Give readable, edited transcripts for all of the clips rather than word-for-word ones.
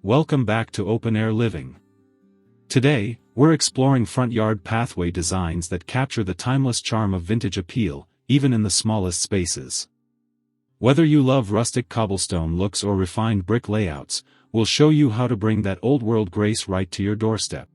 Welcome back to Open Air Living. Today, we're exploring front yard pathway designs that capture the timeless charm of vintage appeal, even in the smallest spaces. Whether you love rustic cobblestone looks or refined brick layouts, we'll show you how to bring that old-world grace right to your doorstep.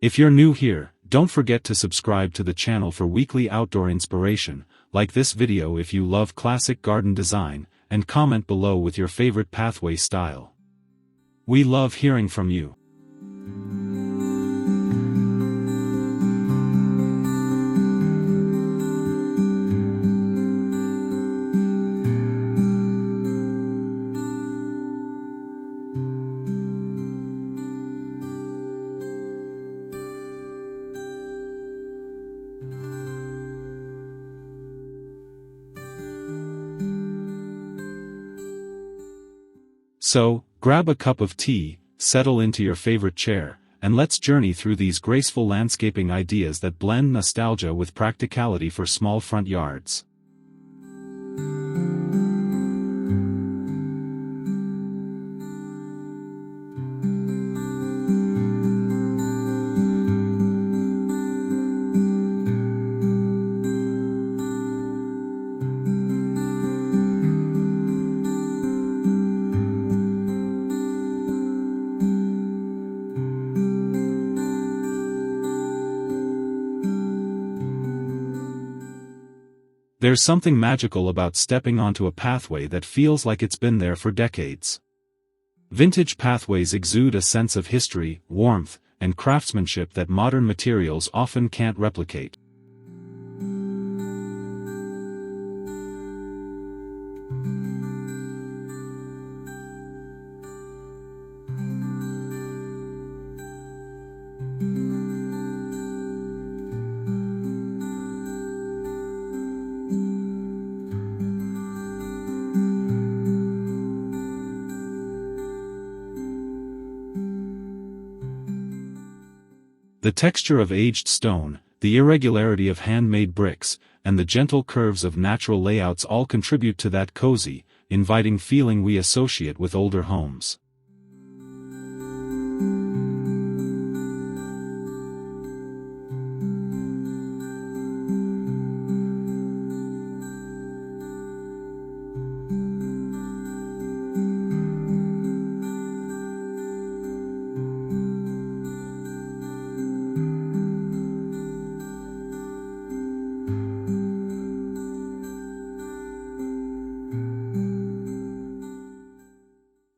If you're new here, don't forget to subscribe to the channel for weekly outdoor inspiration, like this video if you love classic garden design, and comment below with your favorite pathway style. We love hearing from you. So, grab a cup of tea, settle into your favorite chair, and let's journey through these graceful landscaping ideas that blend nostalgia with practicality for small front yards. There's something magical about stepping onto a pathway that feels like it's been there for decades. Vintage pathways exude a sense of history, warmth, and craftsmanship that modern materials often can't replicate. The texture of aged stone, the irregularity of handmade bricks, and the gentle curves of natural layouts all contribute to that cozy, inviting feeling we associate with older homes.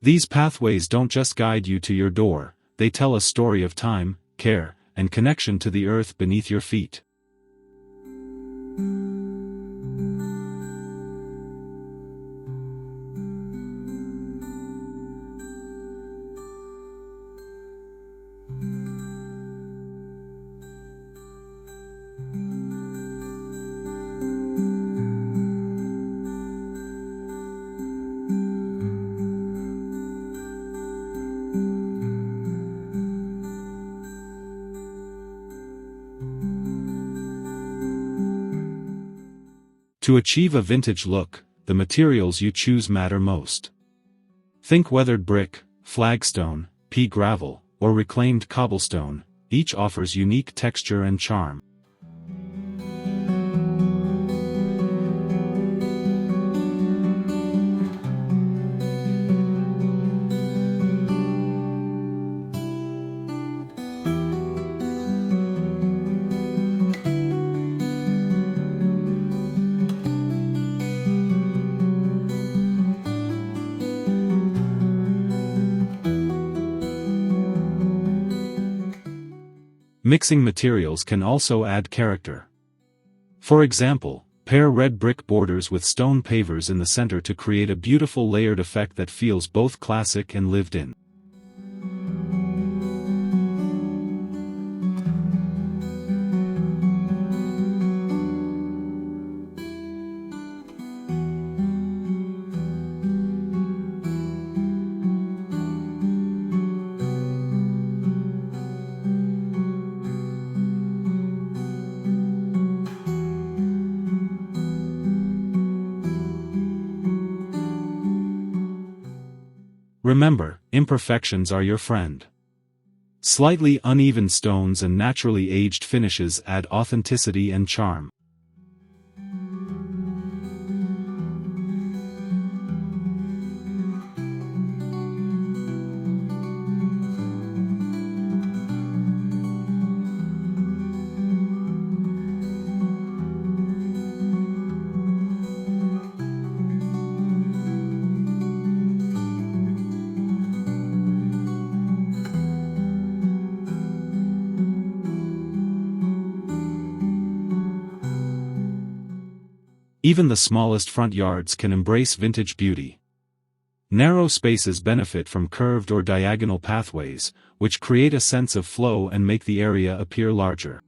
These pathways don't just guide you to your door, they tell a story of time, care, and connection to the earth beneath your feet. To achieve a vintage look, the materials you choose matter most. Think weathered brick, flagstone, pea gravel, or reclaimed cobblestone, each offers unique texture and charm. Mixing materials can also add character. For example, pair red brick borders with stone pavers in the center to create a beautiful layered effect that feels both classic and lived in. remember, imperfections are your friend. Slightly uneven stones and naturally aged finishes add authenticity and charm. Even the smallest front yards can embrace vintage beauty. Narrow spaces benefit from curved or diagonal pathways, which create a sense of flow and make the area appear larger.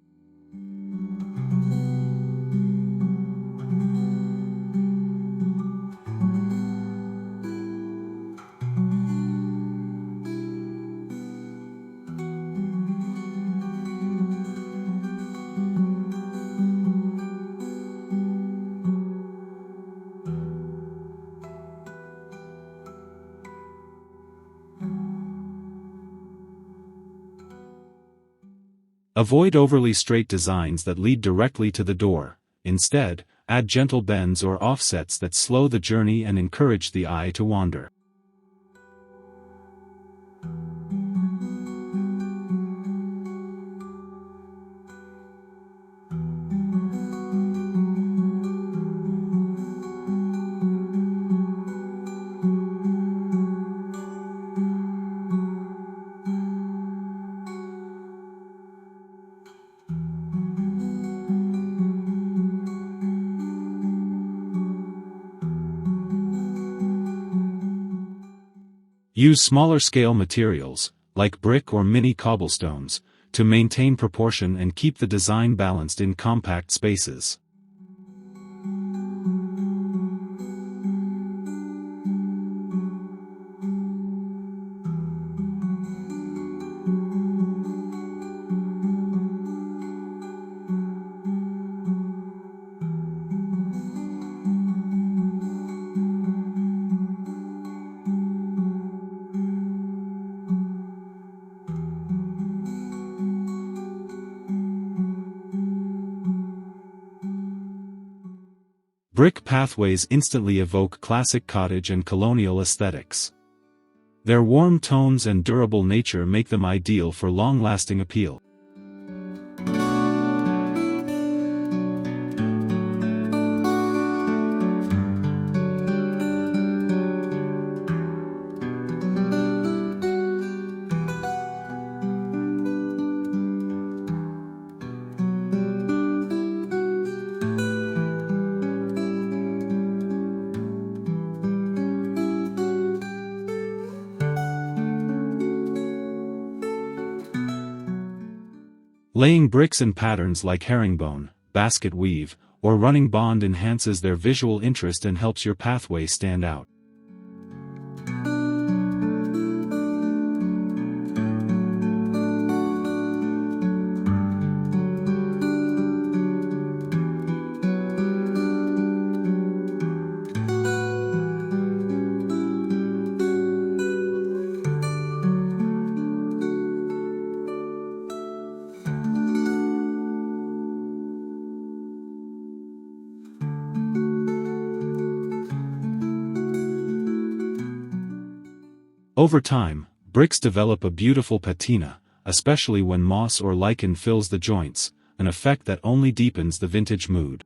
Avoid overly straight designs that lead directly to the door. Instead, add gentle bends or offsets that slow the journey and encourage the eye to wander. Use smaller-scale materials, like brick or mini cobblestones, to maintain proportion and keep the design balanced in compact spaces. Brick pathways instantly evoke classic cottage and colonial aesthetics. Their warm tones and durable nature make them ideal for long-lasting appeal. Laying bricks in patterns like herringbone, basket weave, or running bond enhances their visual interest and helps your pathway stand out. Over time, bricks develop a beautiful patina, especially when moss or lichen fills the joints, an effect that only deepens the vintage mood.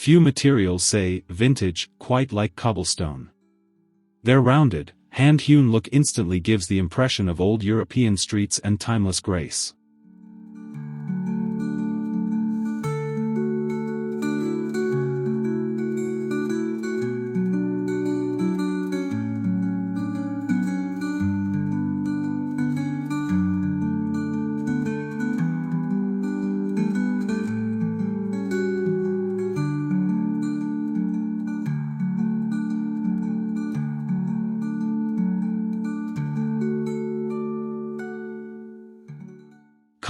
Few materials say vintage quite like cobblestone. Their rounded, hand-hewn look instantly gives the impression of old European streets and timeless grace.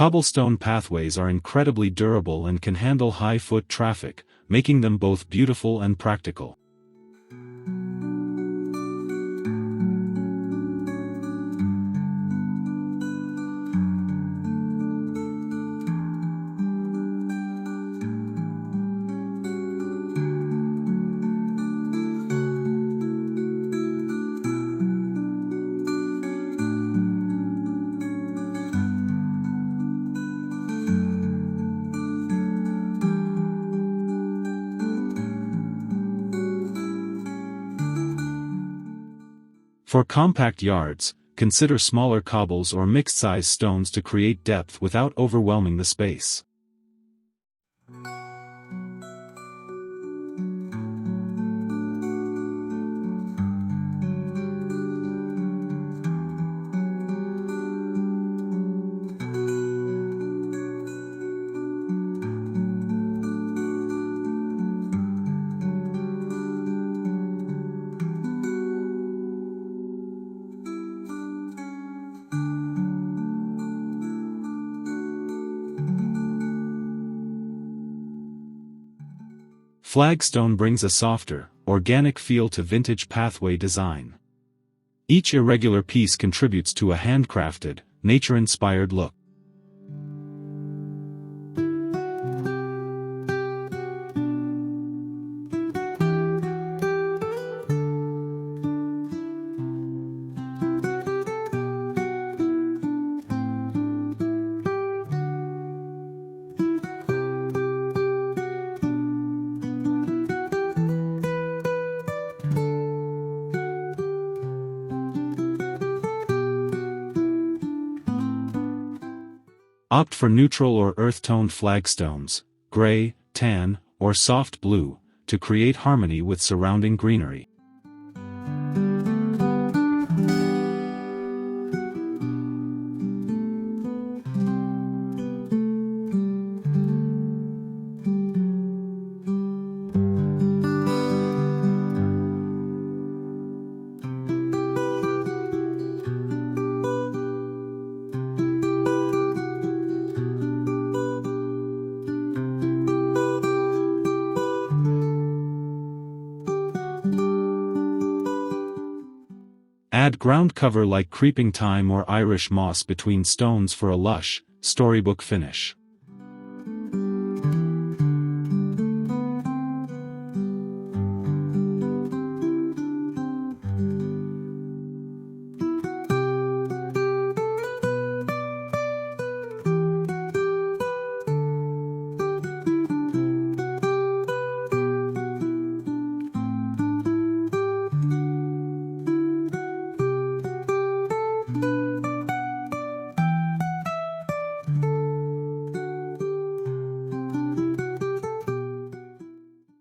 Cobblestone pathways are incredibly durable and can handle high foot traffic, making them both beautiful and practical. For compact yards, consider smaller cobbles or mixed-size stones to create depth without overwhelming the space. Flagstone brings a softer, organic feel to vintage pathway design. Each irregular piece contributes to a handcrafted, nature-inspired look. Opt for neutral or earth-toned flagstones, gray, tan, or soft blue, to create harmony with surrounding greenery. Add ground cover like creeping thyme or Irish moss between stones for a lush, storybook finish.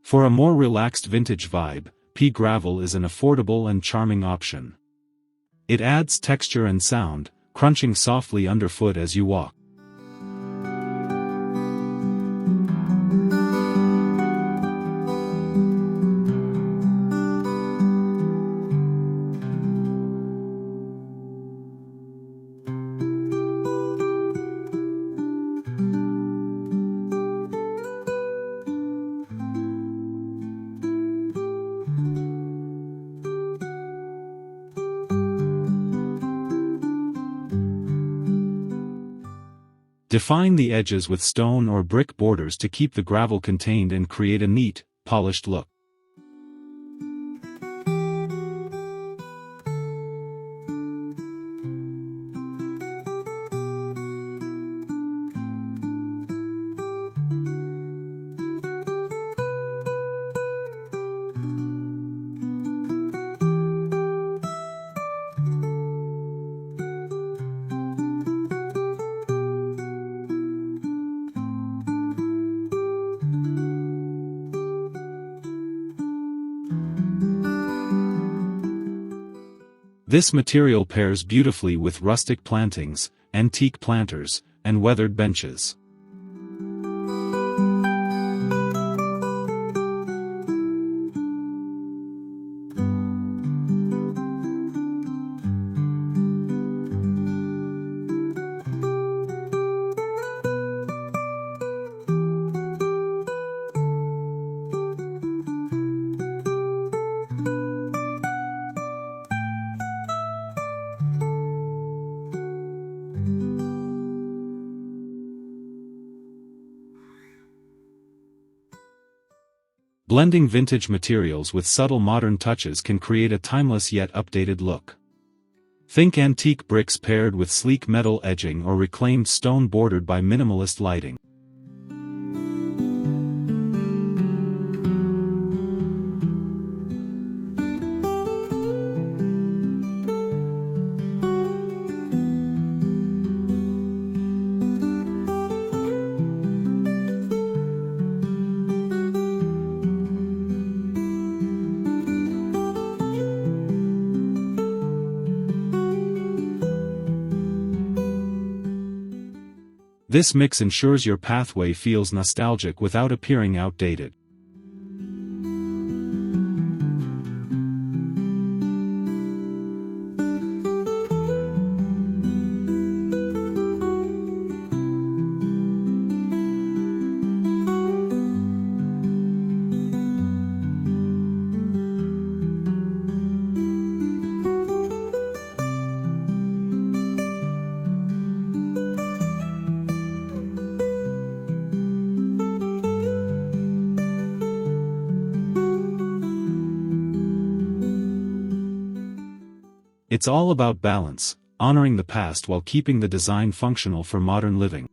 For a more relaxed vintage vibe, pea gravel is an affordable and charming option. It adds texture and sound, crunching softly underfoot as you walk. Define the edges with stone or brick borders to keep the gravel contained and create a neat, polished look. This material pairs beautifully with rustic plantings, antique planters, and weathered benches. Blending vintage materials with subtle modern touches can create a timeless yet updated look. Think antique bricks paired with sleek metal edging or reclaimed stone bordered by minimalist lighting. This mix ensures your pathway feels nostalgic without appearing outdated. It's all about balance, honoring the past while keeping the design functional for modern living.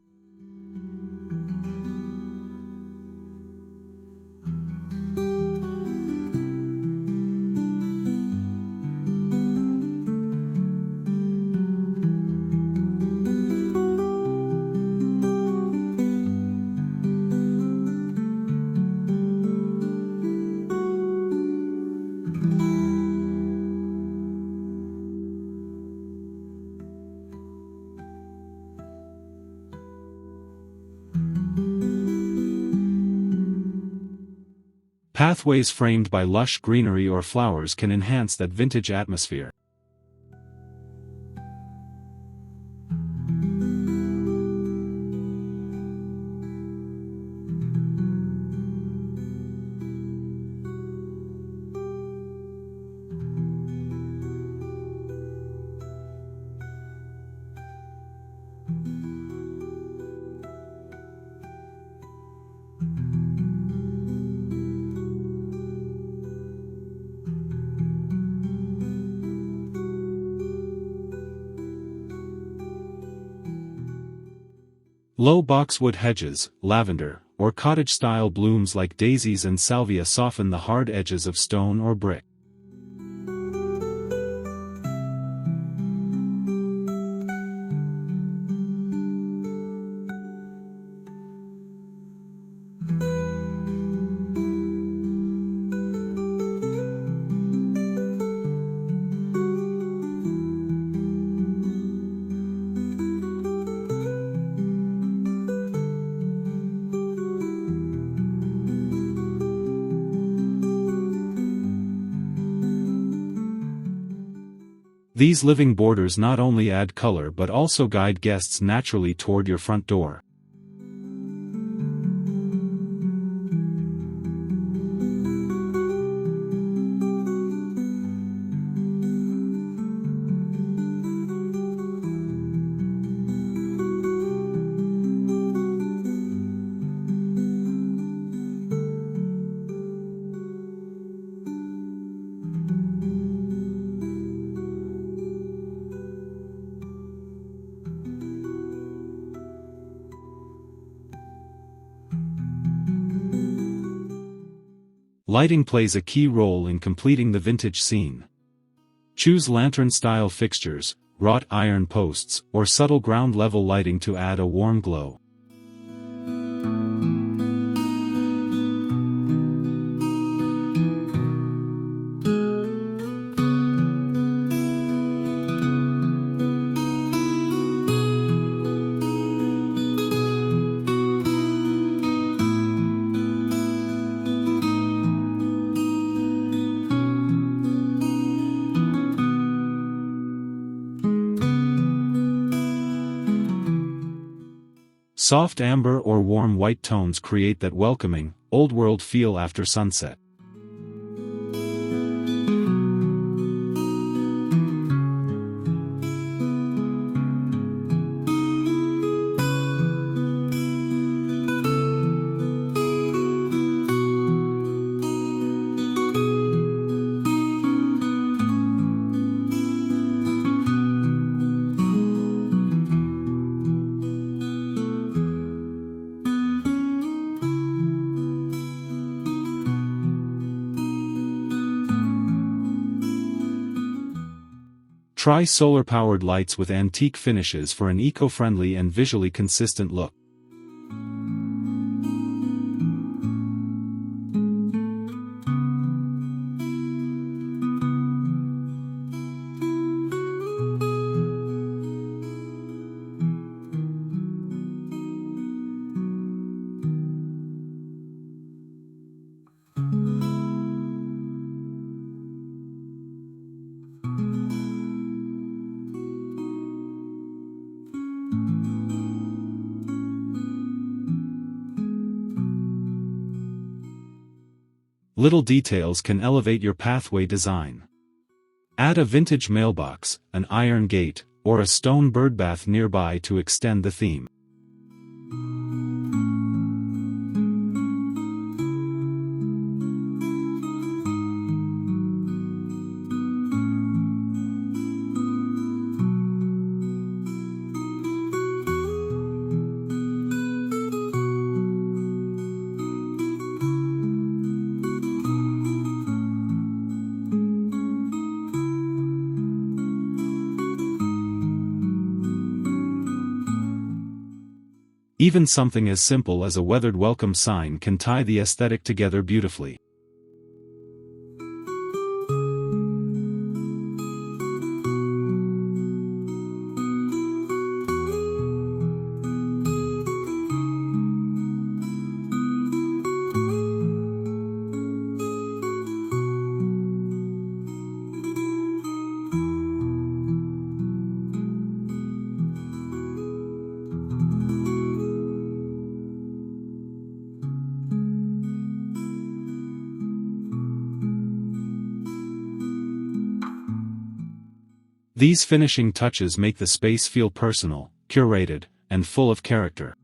Pathways framed by lush greenery or flowers can enhance that vintage atmosphere. Low boxwood hedges, lavender, or cottage-style blooms like daisies and salvia soften the hard edges of stone or brick. These living borders not only add color but also guide guests naturally toward your front door. Lighting plays a key role in completing the vintage scene. Choose lantern-style fixtures, wrought iron posts, or subtle ground-level lighting to add a warm glow. Soft amber or warm white tones create that welcoming, old-world feel after sunset. Try solar-powered lights with antique finishes for an eco-friendly and visually consistent look. Little details can elevate your pathway design. Add a vintage mailbox, an iron gate, or a stone birdbath nearby to extend the theme. Even something as simple as a weathered welcome sign can tie the aesthetic together beautifully. These finishing touches make the space feel personal, curated, and full of character.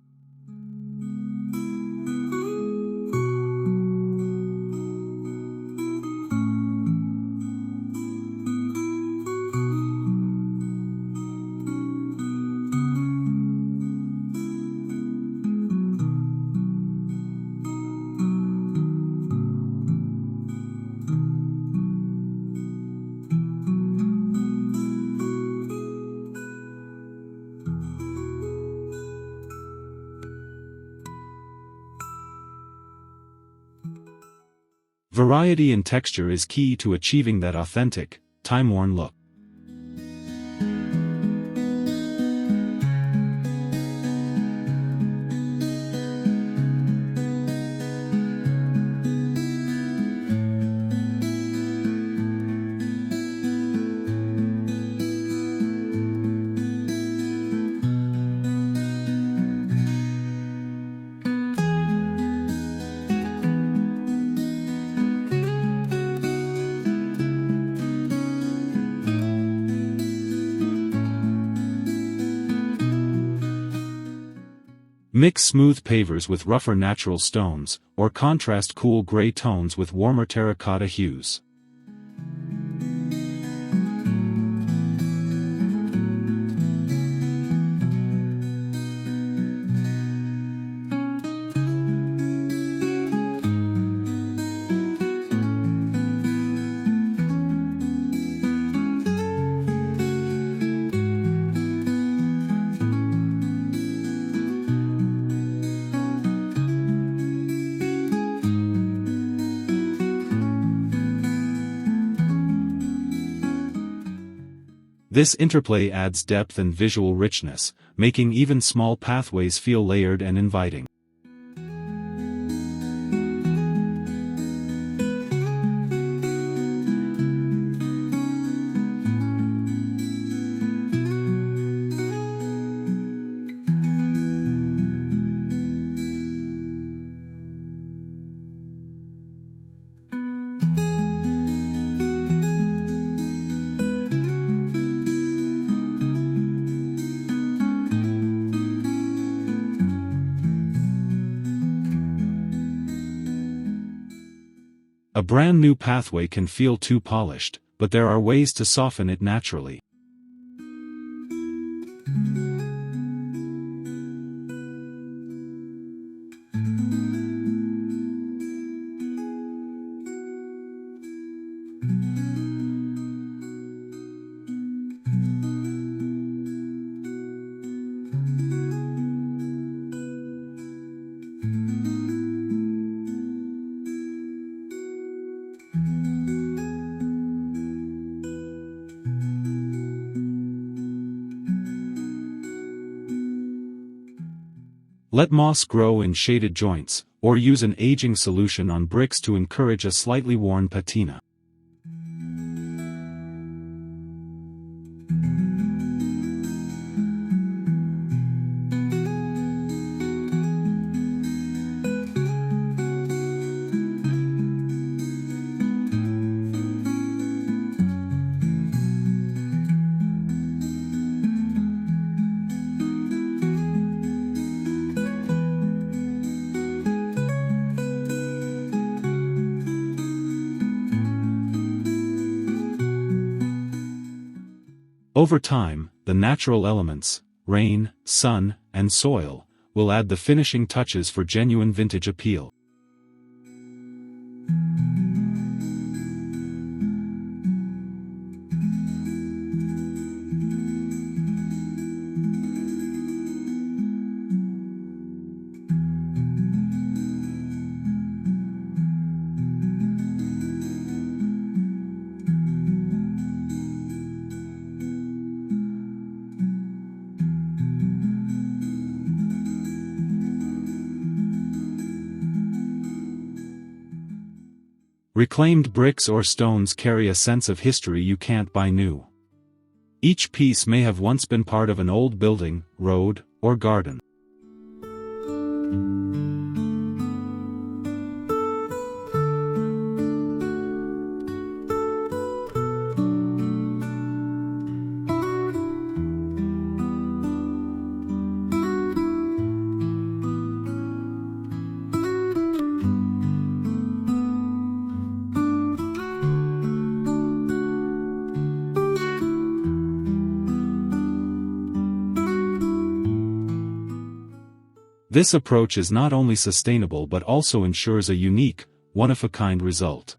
Variety in texture is key to achieving that authentic, time-worn look. Mix smooth pavers with rougher natural stones, or contrast cool gray tones with warmer terracotta hues. This interplay adds depth and visual richness, making even small pathways feel layered and inviting. A brand new pathway can feel too polished, but there are ways to soften it naturally. Let moss grow in shaded joints, or use an aging solution on bricks to encourage a slightly worn patina. Over time, the natural elements, rain, sun, and soil, will add the finishing touches for genuine vintage appeal. Reclaimed bricks or stones carry a sense of history you can't buy new. Each piece may have once been part of an old building, road, or garden. This approach is not only sustainable but also ensures a unique, one-of-a-kind result.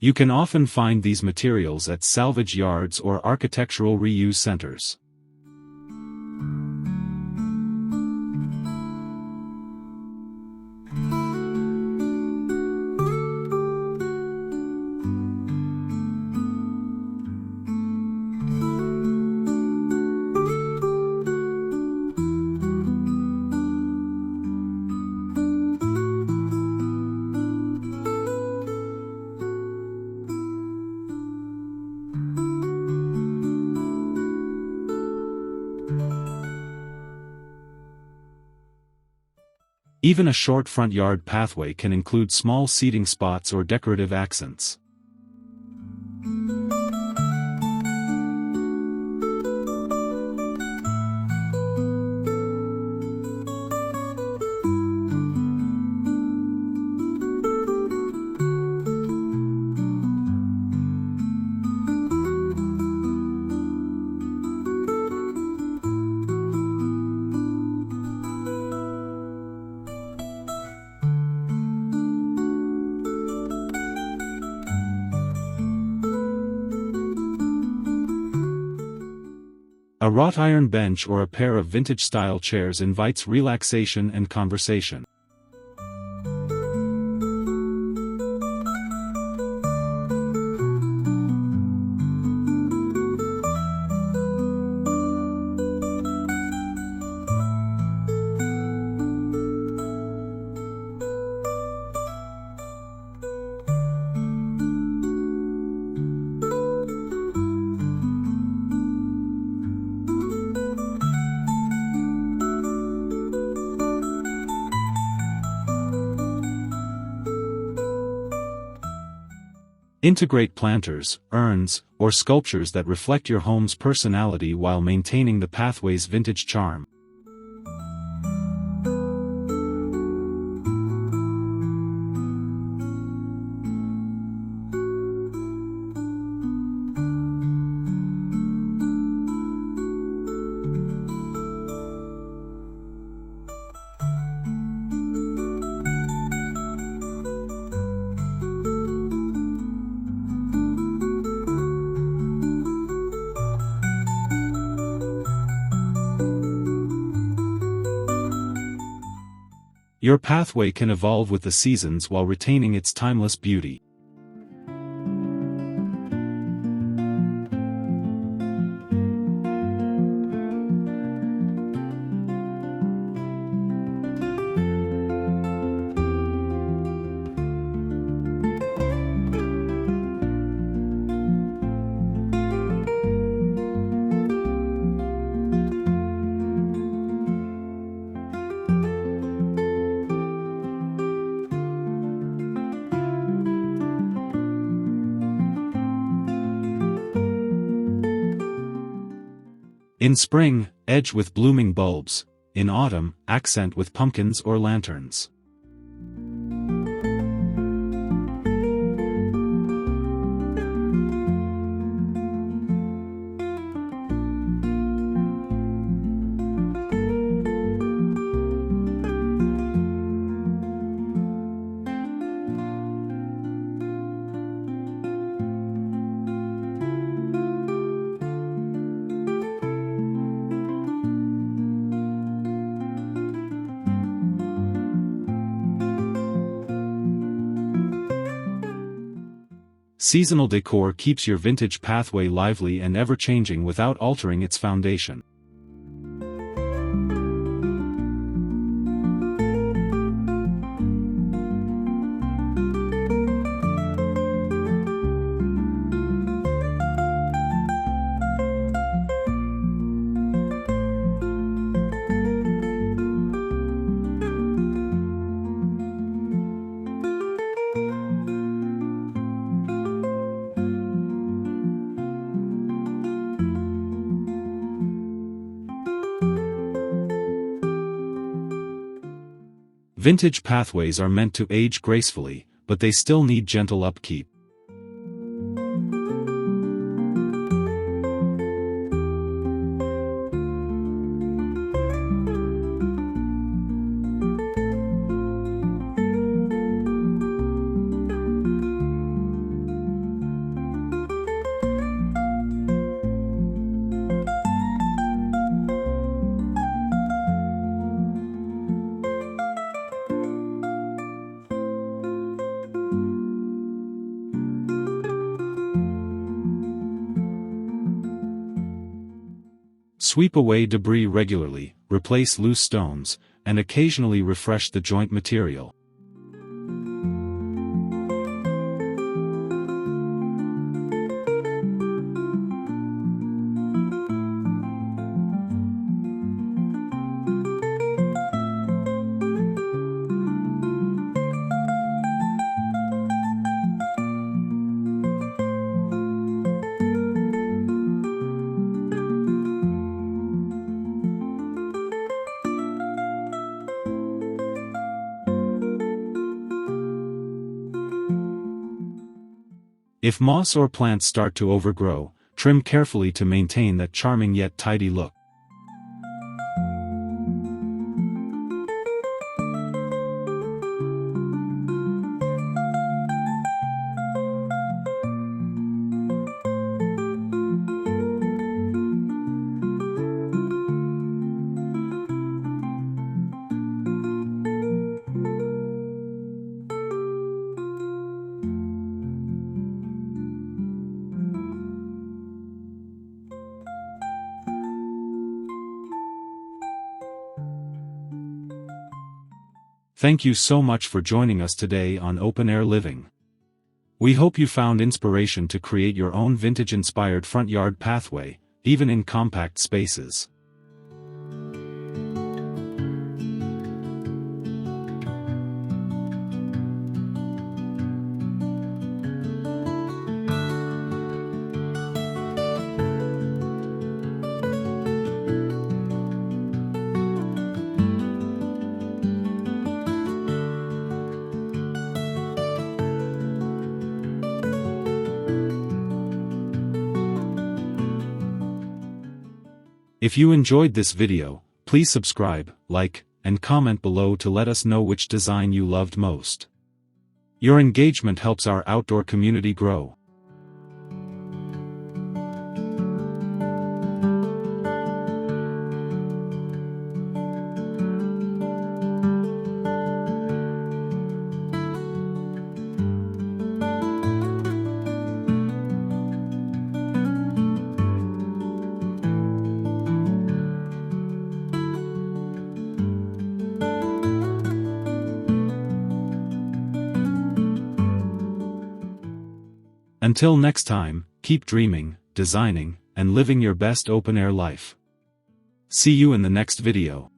You can often find these materials at salvage yards or architectural reuse centers. Even a short front yard pathway can include small seating spots or decorative accents. A wrought iron bench or a pair of vintage-style chairs invites relaxation and conversation. Integrate planters, urns, or sculptures that reflect your home's personality while maintaining the pathway's vintage charm. Your pathway can evolve with the seasons while retaining its timeless beauty. In spring, edge with blooming bulbs. In autumn, accent with pumpkins or lanterns. Seasonal decor keeps your vintage pathway lively and ever-changing without altering its foundation. Vintage pathways are meant to age gracefully, but they still need gentle upkeep. Sweep away debris regularly, replace loose stones, and occasionally refresh the joint material. If moss or plants start to overgrow, trim carefully to maintain that charming yet tidy look. Thank you so much for joining us today on Open Air Living. We hope you found inspiration to create your own vintage-inspired front yard pathway, even in compact spaces. If you enjoyed this video, please subscribe, like, and comment below to let us know which design you loved most. Your engagement helps our outdoor community grow. Until next time, keep dreaming, designing, and living your best open-air life. See you in the next video.